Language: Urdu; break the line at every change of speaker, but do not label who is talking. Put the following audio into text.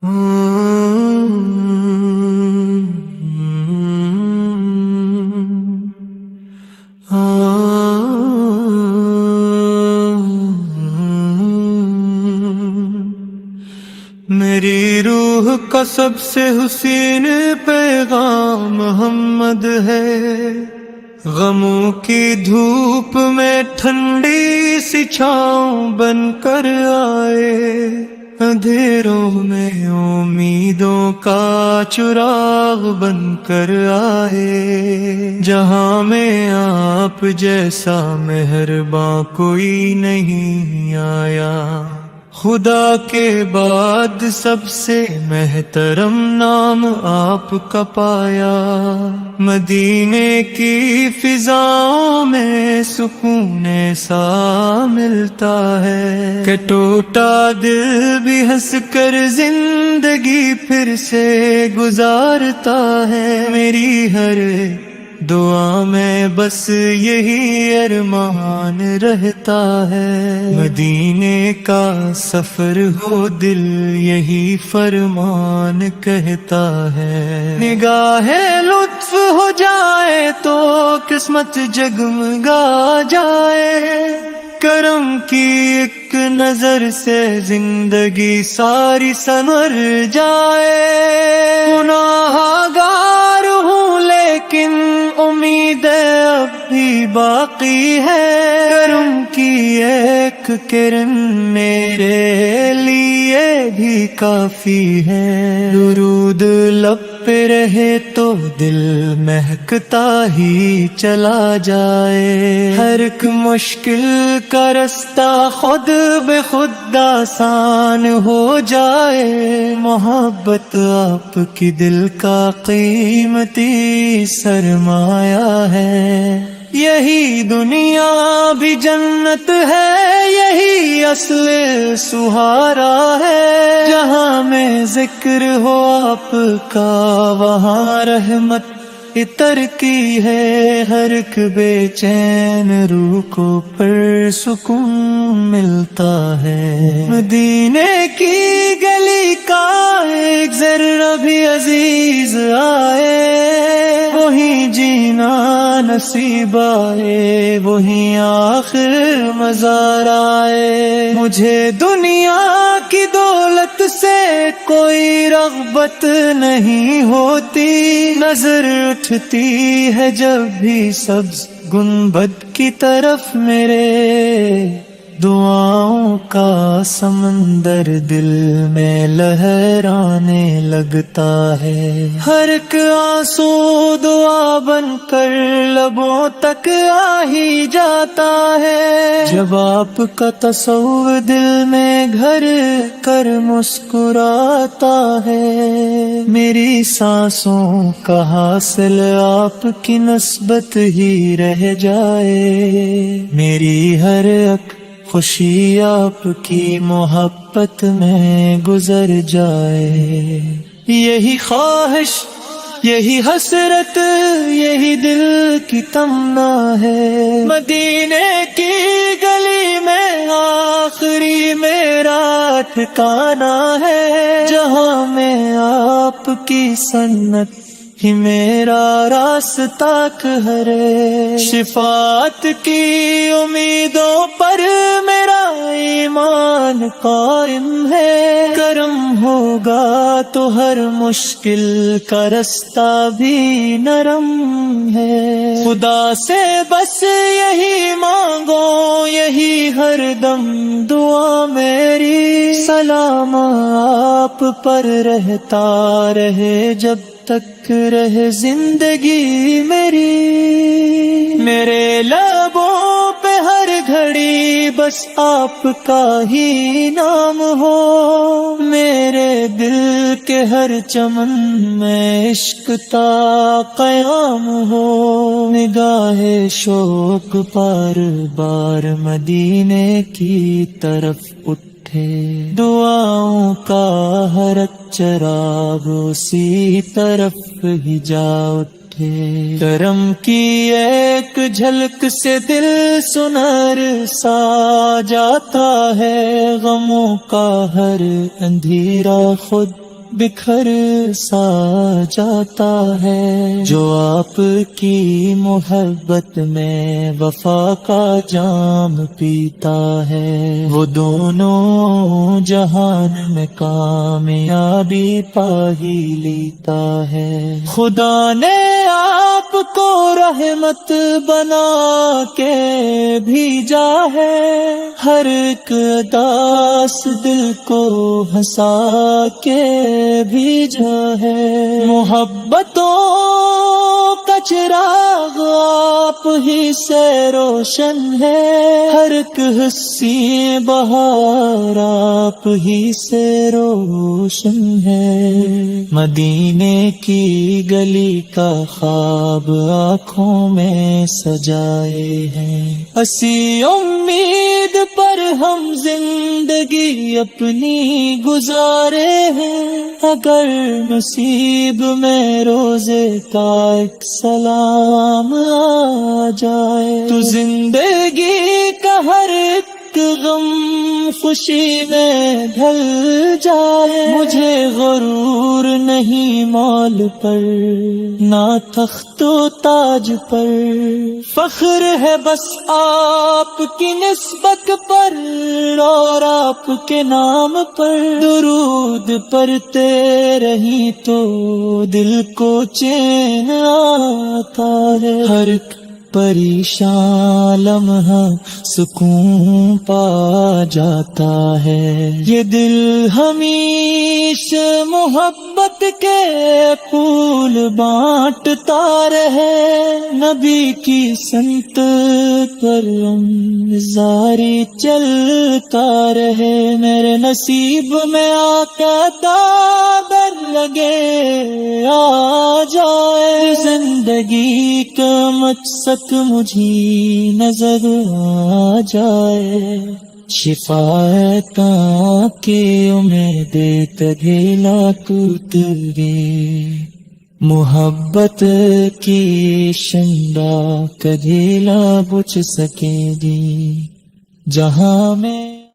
میری روح کا سب سے حسین پیغام محمد ہے، غموں کی دھوپ میں ٹھنڈی سی چھاؤں بن کر آئے، اندھیروں میں امیدوں کا چراغ بن کر آئے، جہاں میں آپ جیسا مہرباں کوئی نہیں آیا، خدا کے بعد سب سے محترم نام آپ کا پایا، مدینے کی فضاؤں میں سکون ایسا ملتا ہے کہ ٹوٹا دل بھی ہنس کر زندگی پھر سے گزارتا ہے، میری ہر دعا میں بس یہی ارمان رہتا ہے، مدینے کا سفر ہو دل یہی فرمان کہتا ہے، نگاہ لطف ہو جائے تو قسمت جگمگا جائے، کرم کی ایک نظر سے زندگی ساری سنور جائے، گناہ گار ہوں لیکن امید اب بھی باقی ہے، کرم کی ایک کرن میرے لیے بھی کافی ہے، درود لب پہ رہے تو دل مہکتا ہی چلا جائے، ہر ایک مشکل کا رستہ خود بے خود آسان ہو جائے، محبت آپ کی دل کا قیمتی سرمایہ ہے، یہی دنیا بھی جنت ہے، یہی اصل سہارا ہے، جہاں میں ذکر ہو آپ کا وہاں رحمت عطر کی ہے، ہر ایک بے چین روح کو پر سکون ملتا ہے، مدینے کی گلی کا ایک ذرہ بھی عزیز آئے، وہی جینا نصیب آئے، وہی آخر مزار آئے، مجھے دنیا کی دولت سے کوئی رغبت نہیں ہوتی، نظر اٹھتی ہے جب بھی سبز گنبد کی طرف میرے، دعاؤں کا سمندر دل میں لہرانے لگتا ہے، ہر ایک آنسو دعا بن کر لبوں تک آ ہی جاتا ہے، جب آپ کا تصور دل میں گھر کر مسکراتا ہے، میری سانسوں کا حاصل آپ کی نسبت ہی رہ جائے، میری ہر ایک خوشی آپ کی محبت میں گزر جائے، یہی خواہش یہی حسرت یہی دل کی تمنا ہے، مدینے کی گلی میں آخری میرا ٹھکانہ ہے، جہاں میں آپ کی سنت ہی میرا راستہ ہے، شفاعت کی امیدوں پر میرا ایمان قائم ہے، کرم ہوگا تو ہر مشکل کا رستہ بھی نرم ہے، خدا سے بس یہی مانگو یہی ہر دم دعا میری، سلام آپ پر رہتا رہے جب تک رہے زندگی میری، میرے لبوں پہ ہر گھڑی بس آپ کا ہی نام ہو، میرے دل کے ہر چمن میں عشق تا قیام ہو، نگاہ شوق بار بار مدینے کی طرف اٹھے، دعاؤں کا ہر ایک چراغ اسی طرف ہی جا اٹھے، کرم کی ایک جھلک سے دل سنر سا جاتا ہے، غموں کا ہر اندھیرا خود بکھر سا جاتا ہے، جو آپ کی محبت میں وفا کا جام پیتا ہے، وہ دونوں جہان میں کامیابی پا ہی لیتا ہے۔ خدا نے آپ کو رحمت بنا کے بھیجا ہے، ہر ایک اداس دل کو ہنسا کے بھیجا ہے، محبتوں کا چراغ آپ ہی سے روشن ہے، ہر ایک حسی بہار آپ ہی سے روشن ہے، مدینے کی گلی کا خواب آنکھوں میں سجائے ہیں، اسی امید پر ہم زندگی اپنی گزارے ہیں، اگر نصیب میں روزے کا ایک سلام آ جائے تو زندگی کا ہر ایک غم خوشی میں ڈھل جائے، مجھے غرور نہیں مال پر نہ تخت و تاج پر، فخر ہے بس آپ کی نسبت پر اور آپ کے نام پر، درود پڑھتے رہی تو دل کو چین آتا ہے، ہر پریشان لمحہ سکون پا جاتا ہے، یہ دل ہمیشہ محبت کے پھول بانٹتا رہے، نبی کی سنت پر زاری چلتا رہے، میرے نصیب میں آقا دادر لگے آ جائے، زندگی کا مقصد مجھے نظر آ جائے، شفاعت کے امید تگیلا کترے، محبت کی شنڈا کدھیلا بچ سکے گی جہاں میں